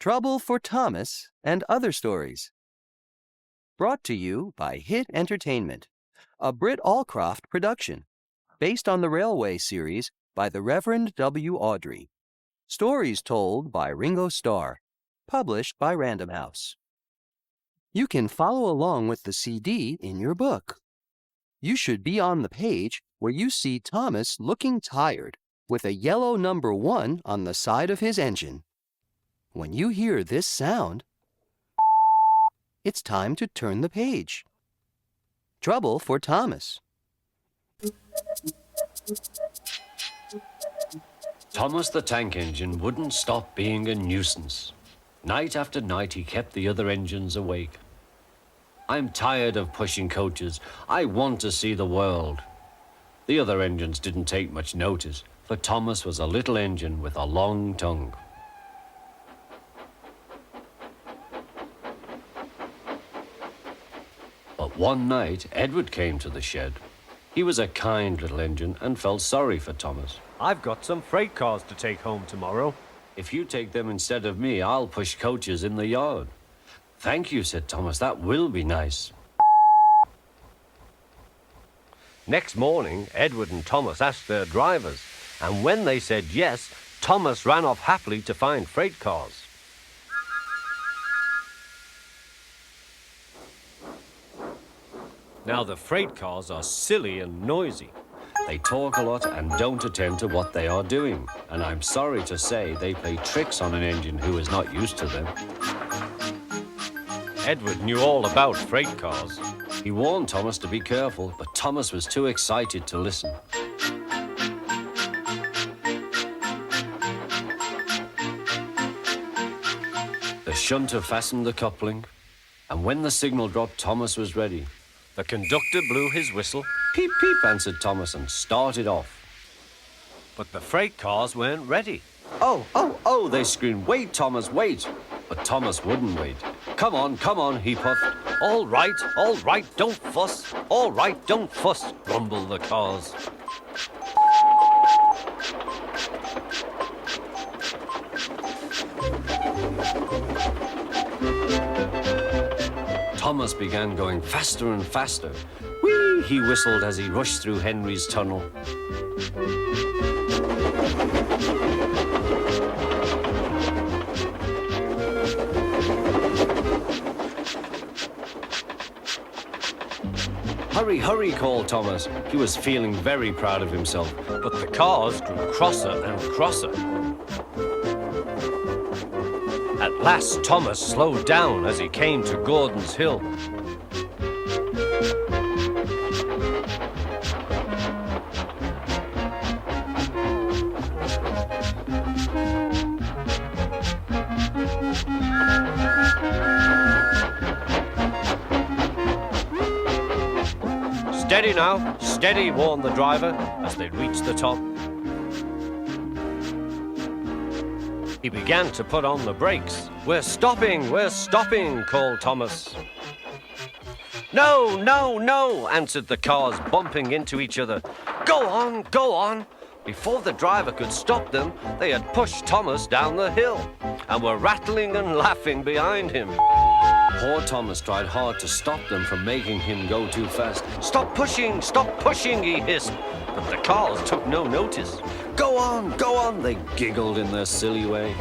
Trouble for Thomas and Other Stories. Brought to you by Hit Entertainment, a Britt Allcroft production, based on the Railway series by the Reverend W. Awdry. Stories told by Ringo Starr, published by Random House. You can follow along with the CD in your book. You should be on the page where you see Thomas looking tired with a yellow number 1 on the side of his engine. When you hear this sound, it's time to turn the page. Trouble for Thomas. Thomas the tank engine wouldn't stop being a nuisance. Night after night he kept the other engines awake. I'm tired of pushing coaches. I want to see the world. The other engines didn't take much notice, for Thomas was a little engine with a long tongue. But one night, Edward came to the shed. He was a kind little engine and felt sorry for Thomas. I've got some freight cars to take home tomorrow. If you take them instead of me, I'll push coaches in the yard. Thank you, said Thomas. That will be nice. Next morning, Edward and Thomas asked their drivers, and when they said yes, Thomas ran off happily to find freight cars. Now, the freight cars are silly and noisy. They talk a lot and don't attend to what they are doing. And I'm sorry to say they play tricks on an engine who is not used to them. Edward knew all about freight cars. He warned Thomas to be careful, but Thomas was too excited to listen. The shunter fastened the coupling, and when the signal dropped, Thomas was ready. The conductor blew his whistle. Peep, peep, answered Thomas and started off. But the freight cars weren't ready. Oh, they screamed, wait, Thomas, wait. But Thomas wouldn't wait. Come on, he puffed. All right, don't fuss. All right, don't fuss, grumbled the cars. Thomas began going faster and faster. Whee! He whistled as he rushed through Henry's tunnel. Hurry, hurry, called Thomas. He was feeling very proud of himself. But the cars grew crosser and crosser. At last, Thomas slowed down as he came to Gordon's Hill. Steady now, steady, warned the driver as they reached the top. He began to put on the brakes. We're stopping, called Thomas. No, answered the cars, bumping into each other. Go on. Before the driver could stop them, they had pushed Thomas down the hill and were rattling and laughing behind him. Poor Thomas tried hard to stop them from making him go too fast. Stop pushing, he hissed. But the cars took no notice. Go on, they giggled in their silly way.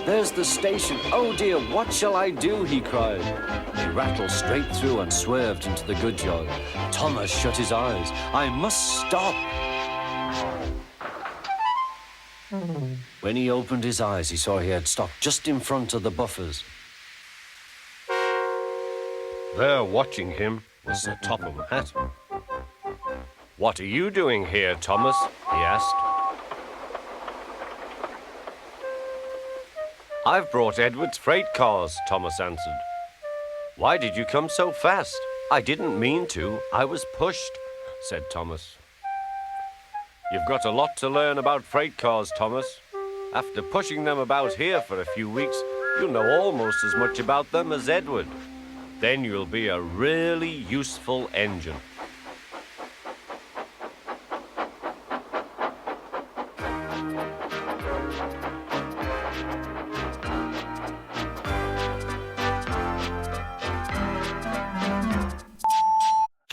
There's the station. Oh dear, what shall I do? He cried. They rattled straight through and swerved into the goods yard. Thomas shut his eyes. I must stop. When he opened his eyes, he saw he had stopped just in front of the buffers. There, watching him, was Sir Topham Hatt. What are you doing here, Thomas? He asked. I've brought Edward's freight cars, Thomas answered. Why did you come so fast? I didn't mean to. I was pushed, said Thomas. You've got a lot to learn about freight cars, Thomas. After pushing them about here for a few weeks, you'll know almost as much about them as Edward. Then you'll be a really useful engine.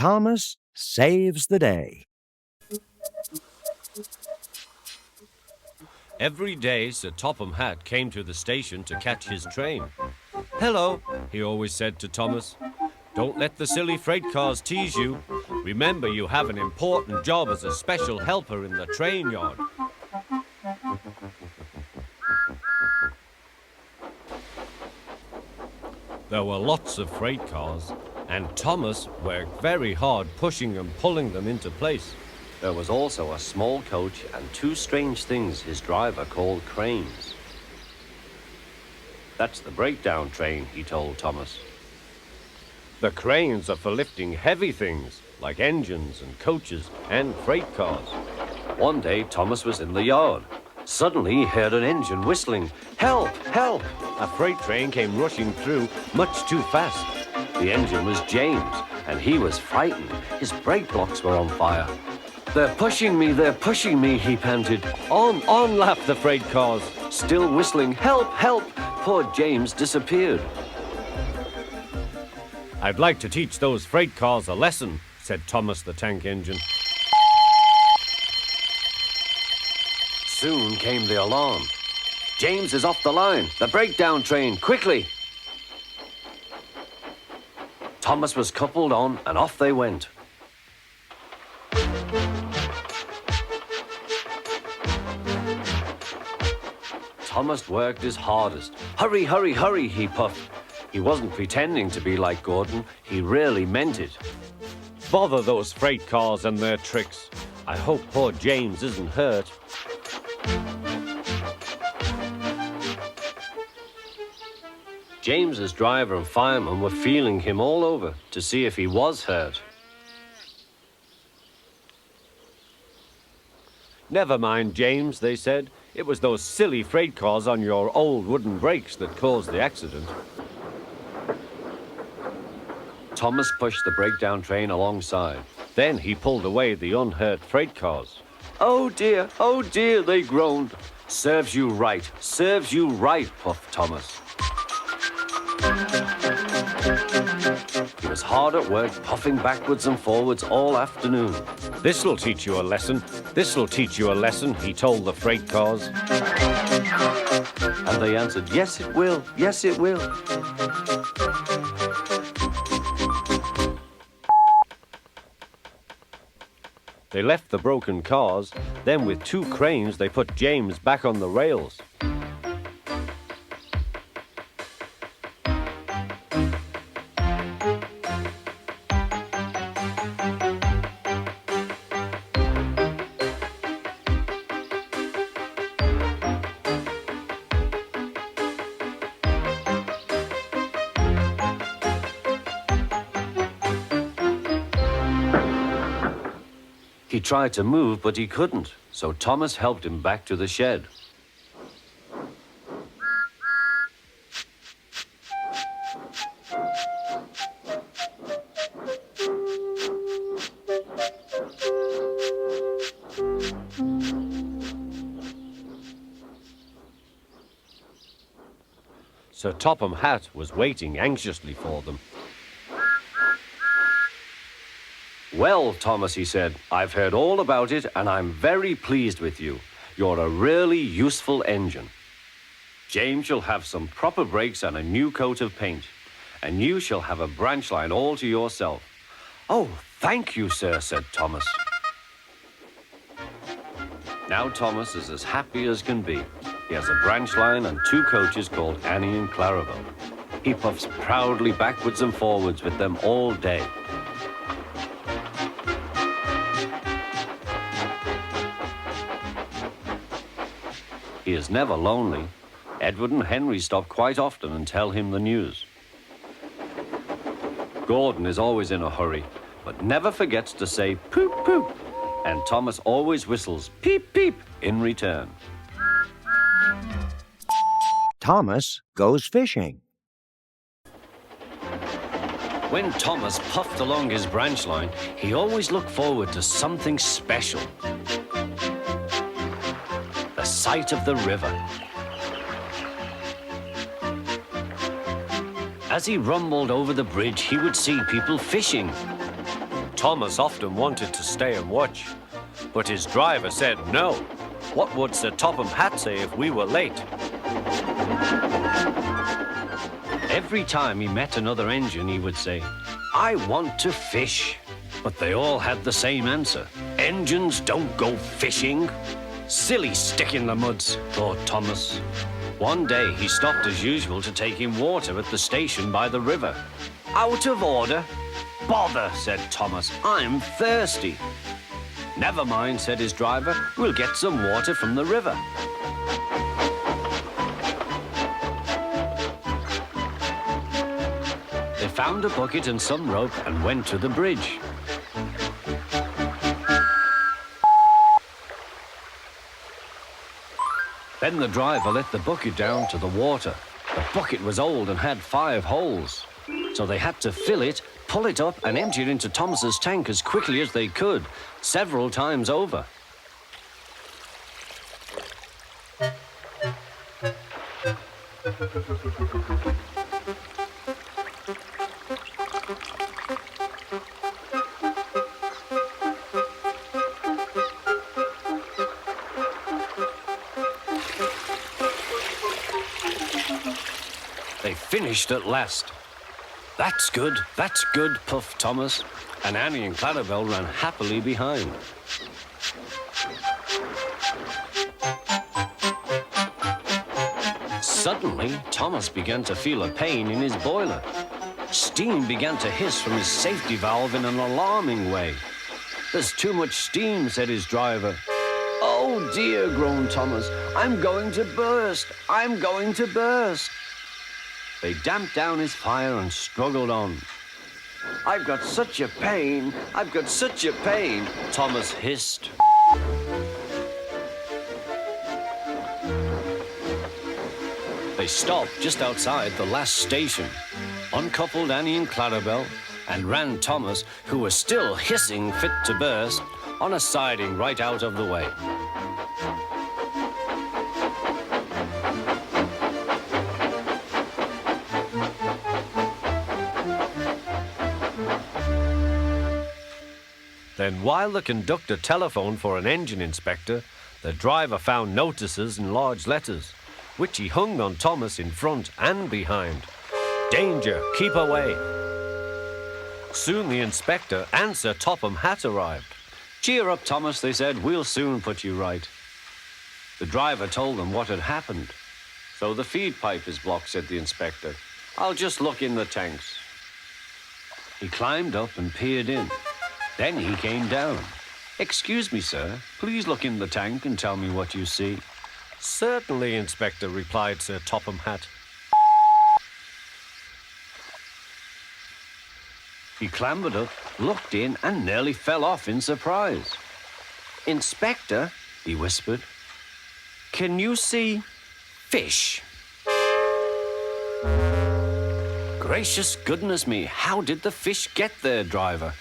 Thomas saves the day. Every day, Sir Topham Hatt came to the station to catch his train. "Hello," he always said to Thomas. "Don't let the silly freight cars tease you. Remember, you have an important job as a special helper in the train yard." There were lots of freight cars, and Thomas worked very hard pushing and pulling them into place. There was also a small coach and two strange things his driver called cranes. "That's the breakdown train," he told Thomas. The cranes are for lifting heavy things, like engines and coaches and freight cars. One day, Thomas was in the yard. Suddenly, he heard an engine whistling. "Help! Help!" A freight train came rushing through much too fast. The engine was James, and he was frightened. His brake blocks were on fire. They're pushing me," he panted. On, laughed the freight cars. Still whistling, "Help! Help!" Poor James disappeared. "I'd like to teach those freight cars a lesson," said Thomas the tank engine. Soon came the alarm. "James is off the line! The breakdown train! Quickly!" Thomas was coupled on, and off they went. Thomas worked his hardest. "Hurry, hurry, hurry," he puffed. He wasn't pretending to be like Gordon. He really meant it. Bother those freight cars and their tricks. I hope poor James isn't hurt. James's driver and fireman were feeling him all over to see if he was hurt. "Never mind, James," they said. "It was those silly freight cars on your old wooden brakes that caused the accident." Thomas pushed the breakdown train alongside. Then he pulled away the unhurt freight cars. "Oh dear, they groaned. Serves you right, puffed Thomas. He was hard at work, puffing backwards and forwards all afternoon. This'll teach you a lesson. This'll teach you a lesson," he told the freight cars. And they answered, "Yes, it will. Yes, it will." They left the broken cars. Then with two cranes, they put James back on the rails. He tried to move, but he couldn't, so Thomas helped him back to the shed. Sir Topham Hatt was waiting anxiously for them. "Well, Thomas," he said, "I've heard all about it, and I'm very pleased with you. You're a really useful engine. James shall have some proper brakes and a new coat of paint, and you shall have a branch line all to yourself." "Oh, thank you, sir," said Thomas. Now Thomas is as happy as can be. He has a branch line and two coaches called Annie and Clarabelle. He puffs proudly backwards and forwards with them all day. He is never lonely. Edward and Henry stop quite often and tell him the news. Gordon is always in a hurry, but never forgets to say poop poop, and Thomas always whistles peep peep in return. Thomas goes fishing. When Thomas puffed along his branch line, he always looked forward to something special. The sight of the river. As he rumbled over the bridge, he would see people fishing. Thomas often wanted to stay and watch, but his driver said no. What would Sir Topham Hatt say if we were late? Every time he met another engine, he would say, "I want to fish." But they all had the same answer. "Engines don't go fishing." Silly stick in the muds, thought Thomas. One day he stopped as usual to take in water at the station by the river. "Out of order." "Bother," said Thomas, "I'm thirsty." "Never mind," said his driver, "we'll get some water from the river." They found a bucket and some rope and went to the bridge. Then the driver let the bucket down to the water. The bucket was old and had 5 holes. So they had to fill it, pull it up, and empty it into Thomas's tank as quickly as they could, several times over. They finished at last. That's good, puffed Thomas, and Annie and Clarabel ran happily behind. Suddenly, Thomas began to feel a pain in his boiler. Steam began to hiss from his safety valve in an alarming way. "There's too much steam," said his driver. "Oh dear," groaned Thomas, "I'm going to burst, I'm going to burst." They damped down his fire and struggled on. "I've got such a pain, I've got such a pain," Thomas hissed. They stopped just outside the last station, uncoupled Annie and Clarabel, and ran Thomas, who was still hissing fit to burst, on a siding right out of the way. Then while the conductor telephoned for an engine inspector, the driver found notices in large letters, which he hung on Thomas in front and behind. "Danger, keep away." Soon the inspector and Sir Topham Hatt arrived. "Cheer up, Thomas," they said, "we'll soon put you right." The driver told them what had happened. "So the feed pipe is blocked," said the inspector. "I'll just look in the tanks." He climbed up and peered in. Then he came down. "Excuse me, sir. Please look in the tank and tell me what you see." "Certainly, Inspector," replied Sir Topham Hatt. He clambered up, looked in, and nearly fell off in surprise. "Inspector," he whispered, "can you see fish?" "Gracious goodness me, how did the fish get there, driver?"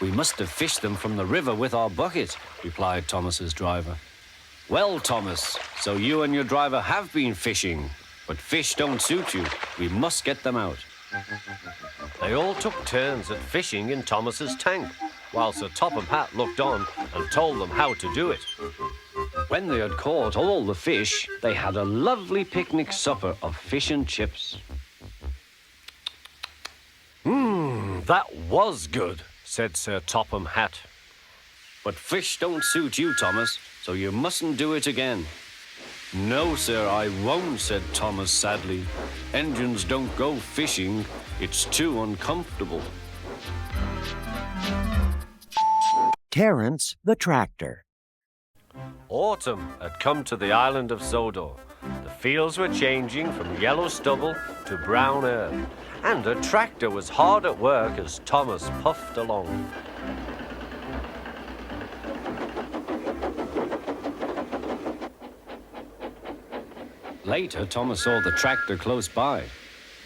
"We must have fished them from the river with our bucket," replied Thomas's driver. "Well, Thomas, so you and your driver have been fishing, but fish don't suit you. We must get them out." They all took turns at fishing in Thomas's tank, while Sir Topham Hatt looked on and told them how to do it. When they had caught all the fish, they had a lovely picnic supper of fish and chips. That was good," said Sir Topham Hatt. "But fish don't suit you, Thomas, so you mustn't do it again." "No, sir, I won't," said Thomas sadly. "Engines don't go fishing. It's too uncomfortable." Terrence the tractor. Autumn had come to the island of Sodor. The fields were changing from yellow stubble to brown earth, and a tractor was hard at work as Thomas puffed along. Later, Thomas saw the tractor close by.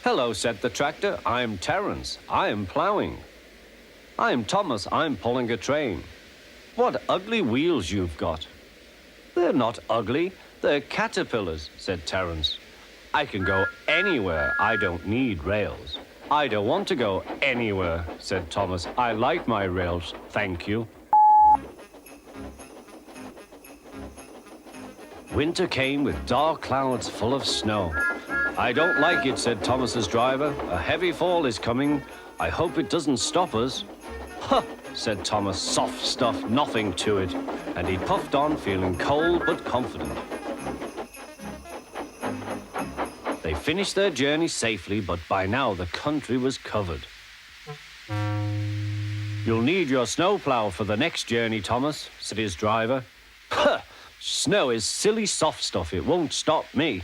"Hello," said the tractor. "I'm Terrence. I'm ploughing." "I'm Thomas. I'm pulling a train." "What ugly wheels you've got." "They're not ugly. They're caterpillars," said Terrence. "I can go anywhere. I don't need rails." I don't want to go anywhere, said Thomas. I like my rails, thank you. Winter came with dark clouds full of snow. I don't like it, said Thomas's driver. A heavy fall is coming. I hope it doesn't stop us. Huh, said Thomas. Soft stuff, nothing to it. And he puffed on, feeling cold but confident. They finished their journey safely, but by now the country was covered. You'll need your snowplow for the next journey, Thomas, said his driver. Huh! Snow is silly soft stuff. It won't stop me.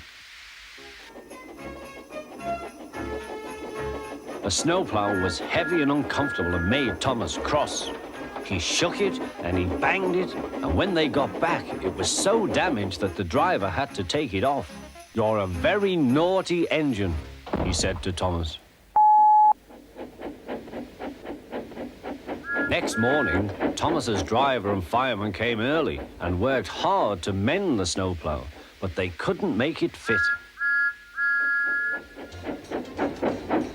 The snowplow was heavy and uncomfortable and made Thomas cross. He shook it and he banged it, and when they got back, it was so damaged that the driver had to take it off. You're a very naughty engine, he said to Thomas. Next morning, Thomas's driver and fireman came early and worked hard to mend the snowplow, but they couldn't make it fit.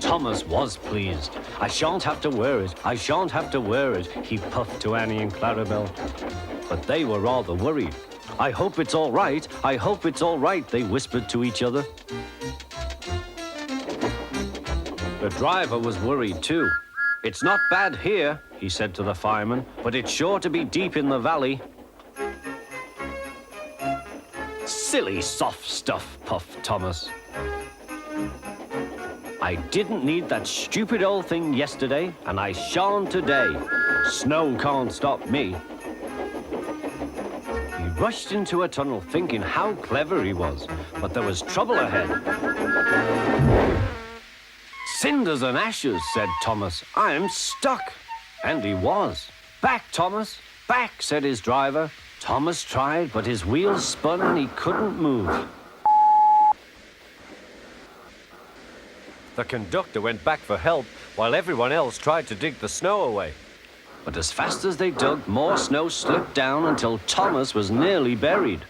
Thomas was pleased. I shan't have to wear it, I shan't have to wear it, he puffed to Annie and Clarabelle. But they were rather worried. I hope it's all right, I hope it's all right, they whispered to each other. The driver was worried too. It's not bad here, he said to the fireman, but it's sure to be deep in the valley. Silly soft stuff, puffed Thomas. I didn't need that stupid old thing yesterday, and I shan't today. Snow can't stop me. He rushed into a tunnel thinking how clever he was, but there was trouble ahead. Cinders and ashes, said Thomas. I'm stuck. And he was. Back, Thomas, back, said his driver. Thomas tried, but his wheels spun and he couldn't move. The conductor went back for help while everyone else tried to dig the snow away. But as fast as they dug, more snow slipped down until Thomas was nearly buried.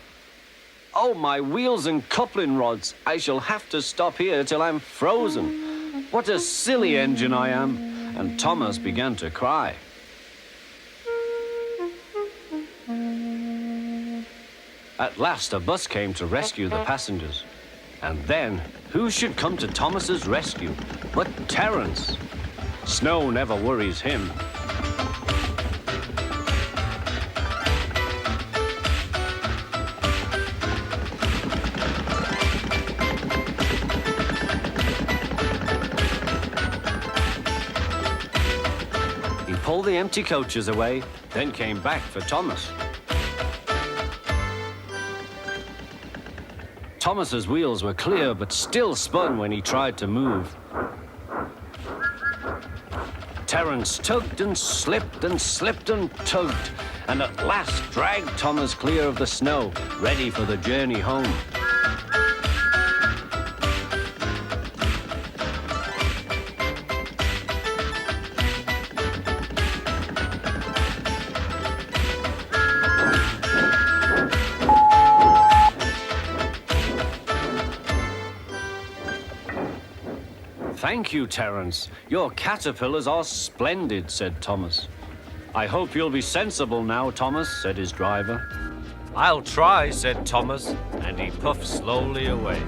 Oh, my wheels and coupling rods. I shall have to stop here till I'm frozen. What a silly engine I am. And Thomas began to cry. At last, a bus came to rescue the passengers. And then, who should come to Thomas's rescue but Terrence? Snow never worries him. He pulled the empty coaches away, then came back for Thomas. Thomas's wheels were clear, but still spun when he tried to move. Terrence tugged and slipped and slipped and tugged, and at last dragged Thomas clear of the snow, ready for the journey home. Thank you, Terrence. Your caterpillars are splendid, said Thomas. I hope you'll be sensible now, Thomas, said his driver. I'll try, said Thomas, and he puffed slowly away.